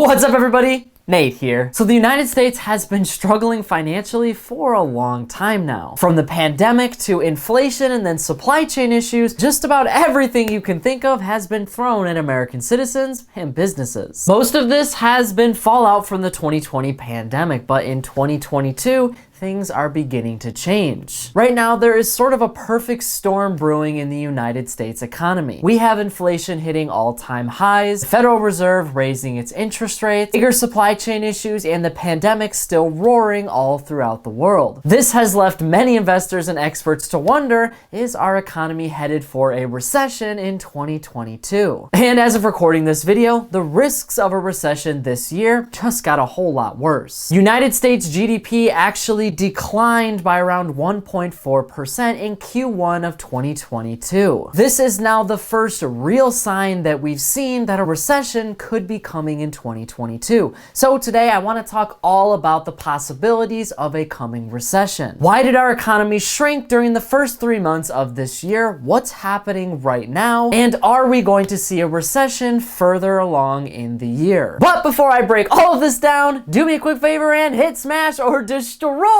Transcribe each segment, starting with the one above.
What's up, everybody? Nate here. So the United States has been struggling financially for a long time now. From the pandemic to inflation and then supply chain issues, just about everything you can think of has been thrown at American citizens and businesses. Most of this has been fallout from the 2020 pandemic, but in 2022, things are beginning to change. Right now, there is sort of a perfect storm brewing in the United States economy. We have inflation hitting all-time highs, the Federal Reserve raising its interest rates, bigger supply chain issues, and the pandemic still roaring all throughout the world. This has left many investors and experts to wonder, is our economy headed for a recession in 2022? And as of recording this video, the risks of a recession this year just got a whole lot worse. United States GDP actually declined by around 1.4% in Q1 of 2022. This is now the first real sign that we've seen that a recession could be coming in 2022. So today I want to talk all about the possibilities of a coming recession. Why did our economy shrink during the first 3 months of this year? What's happening right now? And are we going to see a recession further along in the year? But before I break all of this down, do me a quick favor and hit smash or destroy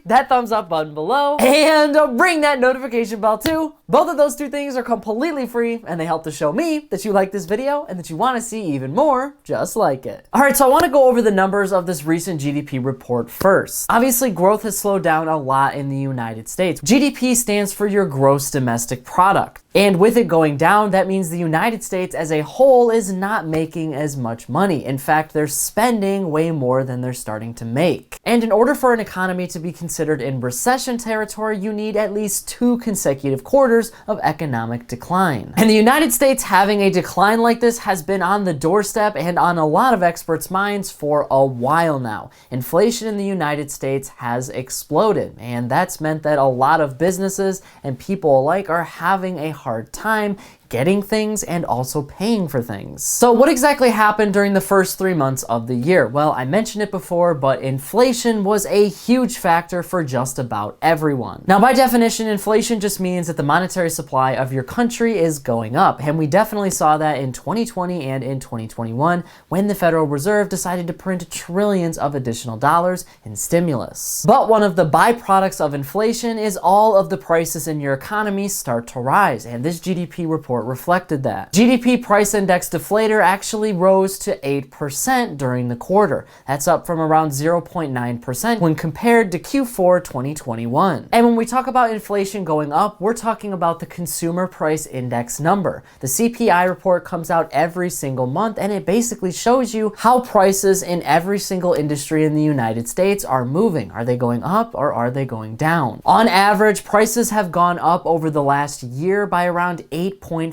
that thumbs up button below and ring that notification bell too. Both of those two things are completely free and they help to show me that you like this video and that you want to see even more just like it. Alright, so I want to go over the numbers of this recent GDP report first. Obviously, growth has slowed down a lot in the United States. GDP stands for your gross domestic product. And with it going down, that means the United States as a whole is not making as much money. In fact, they're spending way more than they're starting to make. And in order for an economy to be considered in recession territory, you need at least 2 consecutive quarters of economic decline. And the United States having a decline like this has been on the doorstep and on a lot of experts' minds for a while now. Inflation in the United States has exploded, and that's meant that a lot of businesses and people alike are having a hard time getting things and also paying for things. So what exactly happened during the first 3 months of the year? Well, I mentioned it before, but inflation was a huge factor for just about everyone. Now, by definition, inflation just means that the monetary supply of your country is going up. And we definitely saw that in 2020 and in 2021 when the Federal Reserve decided to print trillions of additional dollars in stimulus. But one of the byproducts of inflation is all of the prices in your economy start to rise. And this GDP report reflected that. GDP price index deflator actually rose to 8% during the quarter. That's up from around 0.9% when compared to Q4 2021. And when we talk about inflation going up, we're talking about the consumer price index number. The CPI report comes out every single month and it basically shows you how prices in every single industry in the United States are moving. Are they going up or are they going down? On average, prices have gone up over the last year by around 8.5%.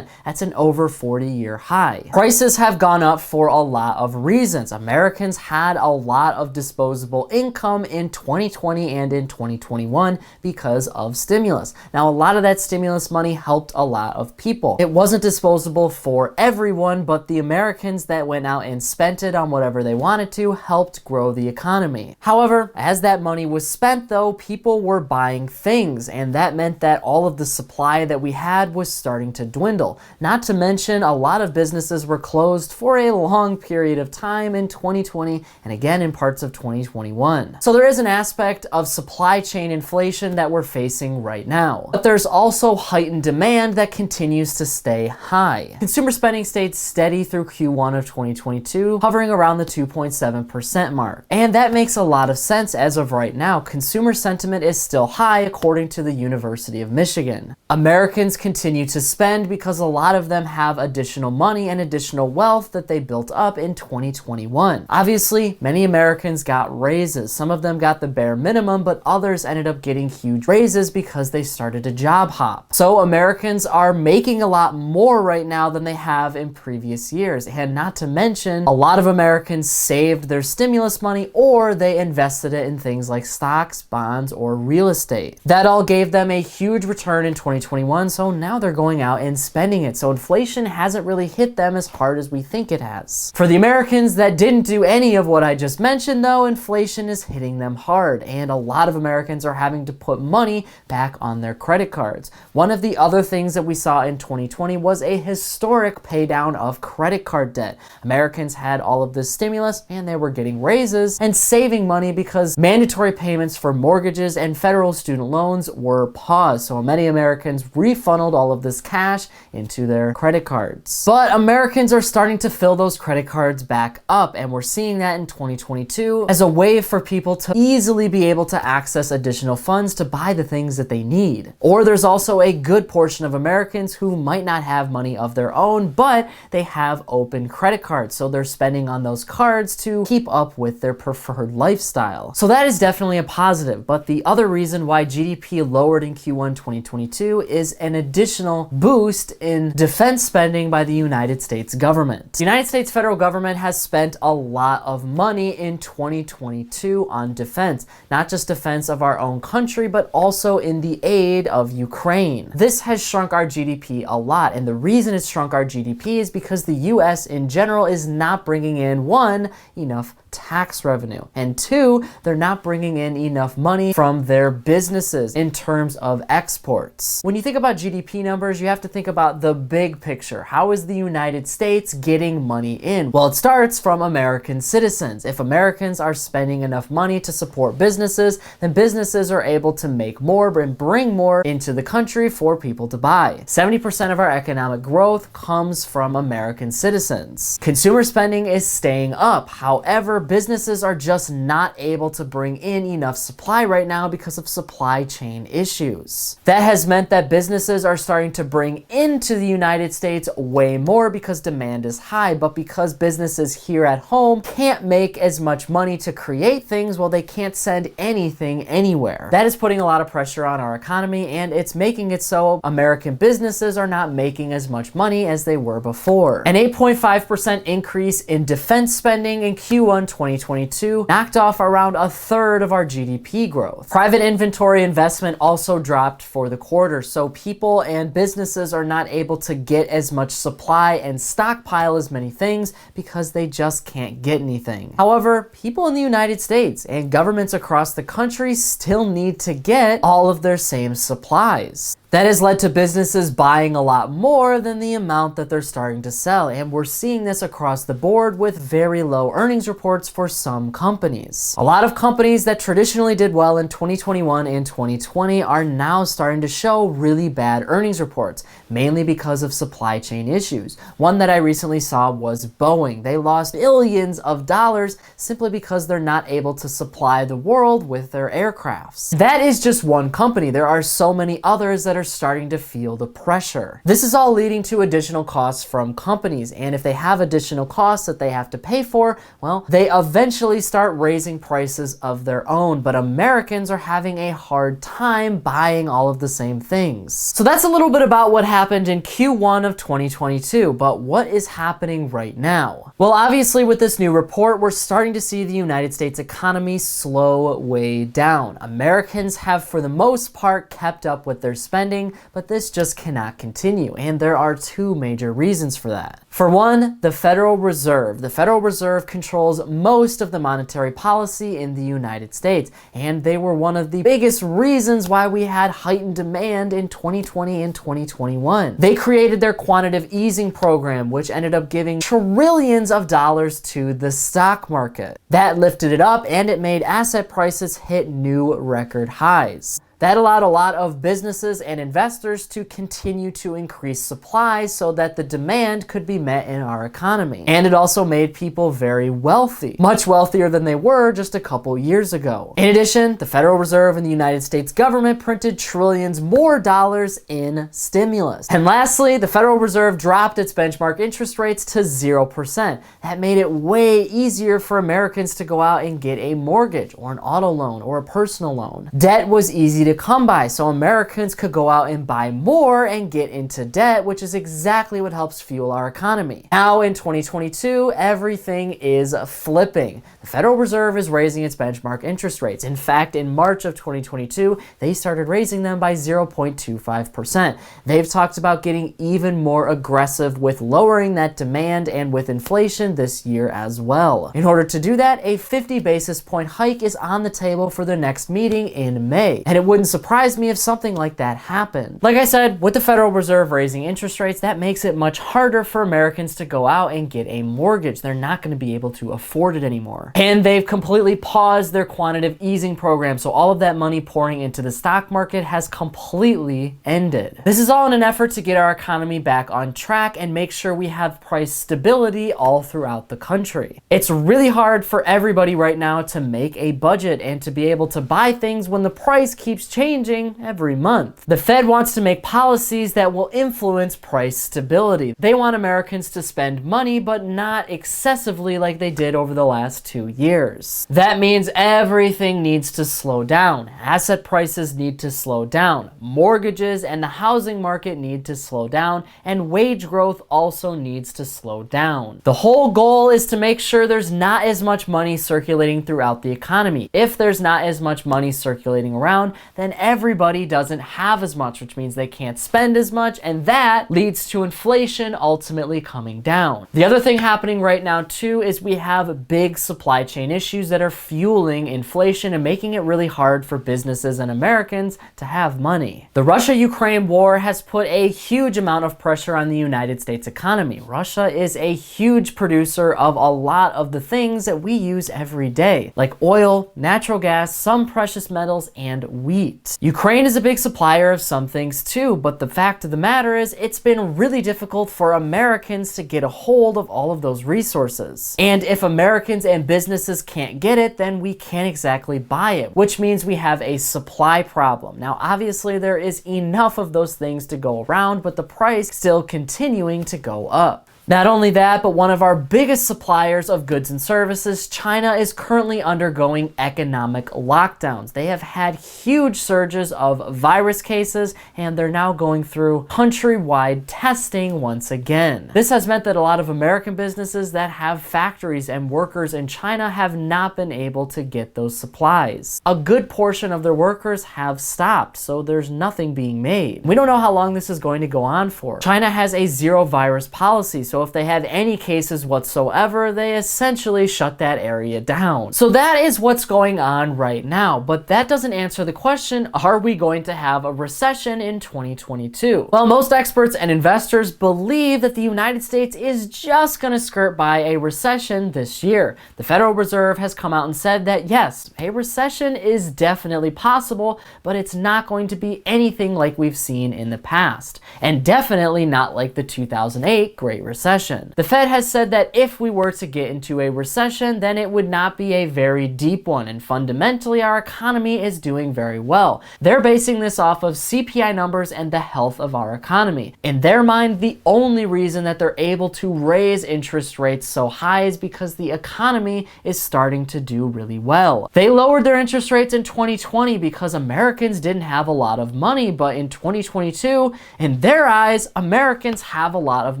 That's an over 40-year high. Prices have gone up for a lot of reasons. Americans had a lot of disposable income in 2020 and in 2021 because of stimulus. Now, a lot of that stimulus money helped a lot of people. It wasn't disposable for everyone, but the Americans that went out and spent it on whatever they wanted to helped grow the economy. However, as that money was spent though, people were buying things, and that meant that all of the supply that we had was starting to dwindle. Not to mention, a lot of businesses were closed for a long period of time in 2020 and again in parts of 2021. So there is an aspect of supply chain inflation that we're facing right now. But there's also heightened demand that continues to stay high. Consumer spending stayed steady through Q1 of 2022, hovering around the 2.7% mark. And that makes a lot of sense as of right now. Consumer sentiment is still high according to the University of Michigan. Americans continue to spend because a lot of them have additional money and additional wealth that they built up in 2021. Obviously, many Americans got raises. Some of them got the bare minimum, but others ended up getting huge raises because they started to job hop. So Americans are making a lot more right now than they have in previous years. And not to mention, a lot of Americans saved their stimulus money or they invested it in things like stocks, bonds, or real estate. That all gave them a huge return in 2021, so now they're they're going out and spending it. So inflation hasn't really hit them as hard as we think it has. For the Americans that didn't do any of what I just mentioned though, inflation is hitting them hard, and a lot of Americans are having to put money back on their credit cards. One of the other things that we saw in 2020 was a historic pay down of credit card debt. Americans had all of this stimulus and they were getting raises and saving money because mandatory payments for mortgages and federal student loans were paused. So many Americans refunneled all of this cash into their credit cards. But Americans are starting to fill those credit cards back up, and we're seeing that in 2022 as a way for people to easily be able to access additional funds to buy the things that they need. Or there's also a good portion of Americans who might not have money of their own, but they have open credit cards, so they're spending on those cards to keep up with their preferred lifestyle. So that is definitely a positive, but the other reason why GDP lowered in Q1 2022 is an additional boost in defense spending by the United States government. The United States federal government has spent a lot of money in 2022 on defense, not just defense of our own country, but also in the aid of Ukraine. This has shrunk our GDP a lot, and the reason it's shrunk our GDP is because the US in general is not bringing in, one, enough tax revenue, and two, they're not bringing in enough money from their businesses in terms of exports. When you think about GDP numbers, you have to think about the big picture. How is the United States getting money in? Well, it starts from American citizens. If Americans are spending enough money to support businesses, then businesses are able to make more and bring more into the country for people to buy. 70% of our economic growth comes from American citizens. Consumer spending is staying up. However, businesses are just not able to bring in enough supply right now because of supply chain issues. That has meant that businesses are starting to bring into the United States way more because demand is high, but because businesses here at home can't make as much money to create things, well, they can't send anything anywhere. That is putting a lot of pressure on our economy, and it's making it so American businesses are not making as much money as they were before. An 8.5% increase in defense spending in Q1 2022 knocked off around a third of our GDP growth. Private inventory investment also dropped for the quarter, so people and businesses are not able to get as much supply and stockpile as many things because they just can't get anything. However, people in the United States and governments across the country still need to get all of their same supplies. That has led to businesses buying a lot more than the amount that they're starting to sell, and we're seeing this across the board with very low earnings reports for some companies. A lot of companies that traditionally did well in 2021 and 2020 are now starting to show really bad earnings reports, mainly because of supply chain issues. One that I recently saw was Boeing. They lost billions of dollars simply because they're not able to supply the world with their aircrafts. That is just one company. There are so many others that are starting to feel the pressure. This is all leading to additional costs from companies, and if they have additional costs that they have to pay for, well, they eventually start raising prices of their own, but Americans are having a hard time buying all of the same things. So that's a little bit about what happened in Q1 of 2022, but what is happening right now? Well, obviously with this new report, we're starting to see the United States economy slow way down. Americans have, for the most part, kept up with their spending, but this just cannot continue, and there are two major reasons for that. For one, the Federal Reserve. The Federal Reserve controls most of the monetary policy in the United States, and they were one of the biggest reasons why we had heightened demand in 2020 and 2021. They created their quantitative easing program, which ended up giving trillions of dollars to the stock market. That lifted it up, and it made asset prices hit new record highs. That allowed a lot of businesses and investors to continue to increase supply so that the demand could be met in our economy. And it also made people very wealthy, much wealthier than they were just a couple years ago. In addition, the Federal Reserve and the United States government printed trillions more dollars in stimulus. And lastly, the Federal Reserve dropped its benchmark interest rates to 0%. That made it way easier for Americans to go out and get a mortgage or an auto loan or a personal loan. Debt was easy to to come by so Americans could go out and buy more and get into debt, which is exactly what helps fuel our economy. Now in 2022, everything is flipping. The Federal Reserve is raising its benchmark interest rates. In fact, in March of 2022, they started raising them by 0.25%. They've talked about getting even more aggressive with lowering that demand and with inflation this year as well. In order to do that, a 50 basis point hike is on the table for their next meeting in May. And it wouldn't surprise me if something like that happened. Like I said, with the Federal Reserve raising interest rates, that makes it much harder for Americans to go out and get a mortgage. They're not going to be able to afford it anymore. And they've completely paused their quantitative easing program, so all of that money pouring into the stock market has completely ended. This is all in an effort to get our economy back on track and make sure we have price stability all throughout the country. It's really hard for everybody right now to make a budget and to be able to buy things when the price keeps changing every month. The Fed wants to make policies that will influence price stability. They want Americans to spend money, but not excessively like they did over the last 2 years. That means everything needs to slow down. Asset prices need to slow down. Mortgages and the housing market need to slow down, and wage growth also needs to slow down. The whole goal is to make sure there's not as much money circulating throughout the economy. If there's not as much money circulating around, then everybody doesn't have as much, which means they can't spend as much, and that leads to inflation ultimately coming down. The other thing happening right now too is we have big supply chain issues that are fueling inflation and making it really hard for businesses and Americans to have money. The Russia-Ukraine war has put a huge amount of pressure on the United States economy. Russia is a huge producer of a lot of the things that we use every day, like oil, natural gas, some precious metals, and wheat. Ukraine is a big supplier of some things too, but the fact of the matter is it's been really difficult for Americans to get a hold of all of those resources. And if Americans and businesses can't get it, then we can't exactly buy it, which means we have a supply problem. Now, obviously there is enough of those things to go around, but the price still continuing to go up. Not only that, but one of our biggest suppliers of goods and services, China, is currently undergoing economic lockdowns. They have had huge surges of virus cases, and they're now going through countrywide testing once again. This has meant that a lot of American businesses that have factories and workers in China have not been able to get those supplies. A good portion of their workers have stopped, so there's nothing being made. We don't know how long this is going to go on for. China has a zero virus policy, so if they have any cases whatsoever, they essentially shut that area down. So that is what's going on right now, but that doesn't answer the question, are we going to have a recession in 2022? Well, most experts and investors believe that the United States is just going to skirt by a recession this year. The Federal Reserve has come out and said that yes, a recession is definitely possible, but it's not going to be anything like we've seen in the past, and definitely not like the 2008 Great Recession. The Fed has said that if we were to get into a recession, then it would not be a very deep one, and fundamentally our economy is doing very well. They're basing this off of CPI numbers and the health of our economy. In their mind, the only reason that they're able to raise interest rates so high is because the economy is starting to do really well. They lowered their interest rates in 2020 because Americans didn't have a lot of money, but in 2022, in their eyes, Americans have a lot of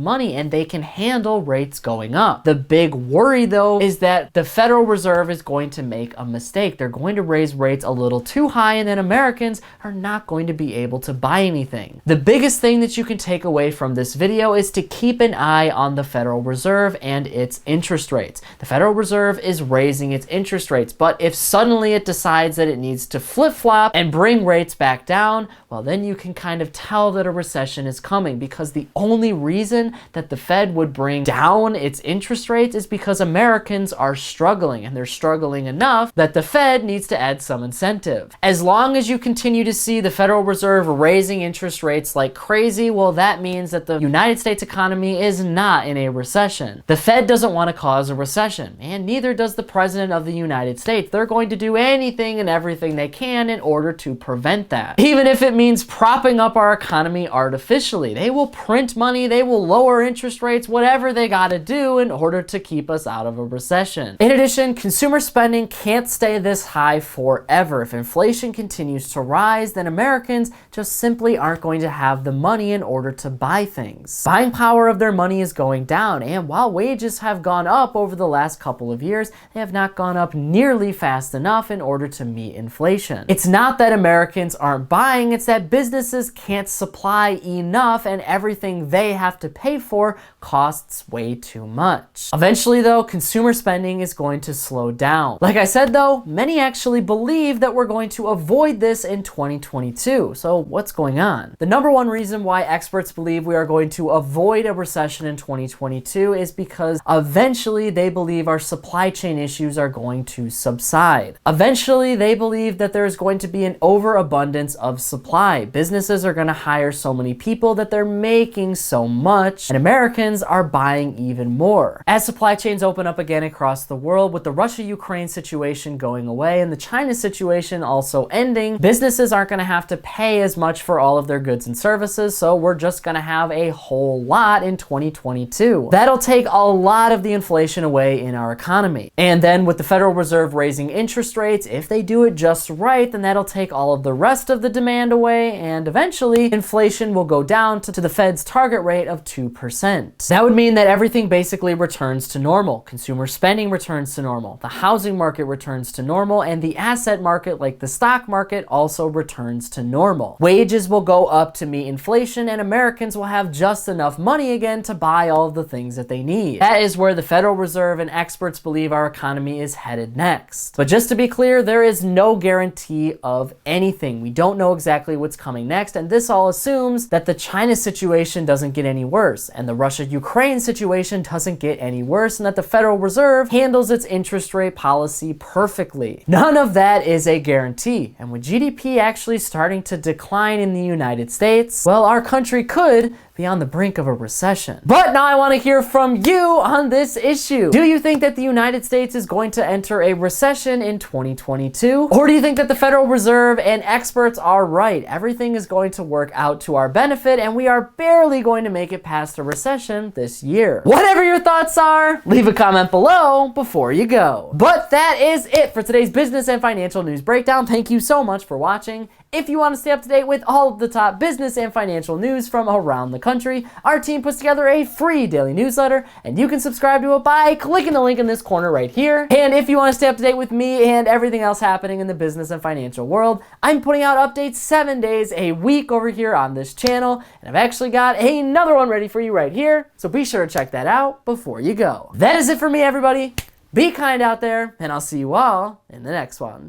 money and they can handle rates going up. The big worry though is that the Federal Reserve is going to make a mistake. They're going to raise rates a little too high, and then Americans are not going to be able to buy anything. The biggest thing that you can take away from this video is to keep an eye on the Federal Reserve and its interest rates. The Federal Reserve is raising its interest rates, but if suddenly it decides that it needs to flip-flop and bring rates back down, well, then you can kind of tell that a recession is coming, because the only reason that the Fed would bring down its interest rates is because Americans are struggling, and they're struggling enough that the Fed needs to add some incentive. As long as you continue to see the Federal Reserve raising interest rates like crazy, well, that means that the United States economy is not in a recession. The Fed doesn't want to cause a recession, and neither does the President of the United States. They're going to do anything and everything they can in order to prevent that. Even if it means propping up our economy artificially. They will print money, they will lower interest rates, rates, whatever they gotta do in order to keep us out of a recession. In addition, consumer spending can't stay this high forever. If inflation continues to rise, then Americans just simply aren't going to have the money in order to buy things. Buying power of their money is going down, and while wages have gone up over the last couple of years, they have not gone up nearly fast enough in order to meet inflation. It's not that Americans aren't buying, it's that businesses can't supply enough and everything they have to pay for costs way too much. Eventually though, consumer spending is going to slow down. Like I said though, many actually believe that we're going to avoid this in 2022. So what's going on? The number one reason why experts believe we are going to avoid a recession in 2022 is because eventually they believe our supply chain issues are going to subside. Eventually they believe that there's going to be an overabundance of supply. Businesses are going to hire so many people that they're making so much, and Americans are buying even more. As supply chains open up again across the world, with the Russia-Ukraine situation going away and the China situation also ending, businesses aren't going to have to pay as much for all of their goods and services, so we're just going to have a whole lot in 2022. That'll take a lot of the inflation away in our economy. And then with the Federal Reserve raising interest rates, if they do it just right, then that'll take all of the rest of the demand away, and eventually inflation will go down to the Fed's target rate of 2%. That would mean that everything basically returns to normal. Consumer spending returns to normal, the housing market returns to normal, and the asset market, like the stock market, also returns to normal. Wages will go up to meet inflation, and Americans will have just enough money again to buy all of the things that they need. That is where the Federal Reserve and experts believe our economy is headed next. But just to be clear, there is no guarantee of anything. We don't know exactly what's coming next, and this all assumes that the China situation doesn't get any worse, and the Russia-Ukraine situation doesn't get any worse, and that the Federal Reserve handles its interest rate policy perfectly. None of that is a guarantee, and with GDP actually starting to decline in the United States, well, our country could be on the brink of a recession. But now I want to hear from you on this issue. Do you think that the United States is going to enter a recession in 2022? Or do you think that the Federal Reserve and experts are right? Everything is going to work out to our benefit and we are barely going to make it past a recession this year. Whatever your thoughts are, leave a comment below before you go. But that is it for today's business and financial news breakdown. Thank you so much for watching. If you want to stay up to date with all of the top business and financial news from around the country, our team puts together a free daily newsletter, and you can subscribe to it by clicking the link in this corner right here. And if you want to stay up to date with me and everything else happening in the business and financial world, I'm putting out updates 7 days a week over here on this channel, and I've actually got another one ready for you right here, so be sure to check that out before you go. That is it for me, everybody. Be kind out there, and I'll see you all in the next one.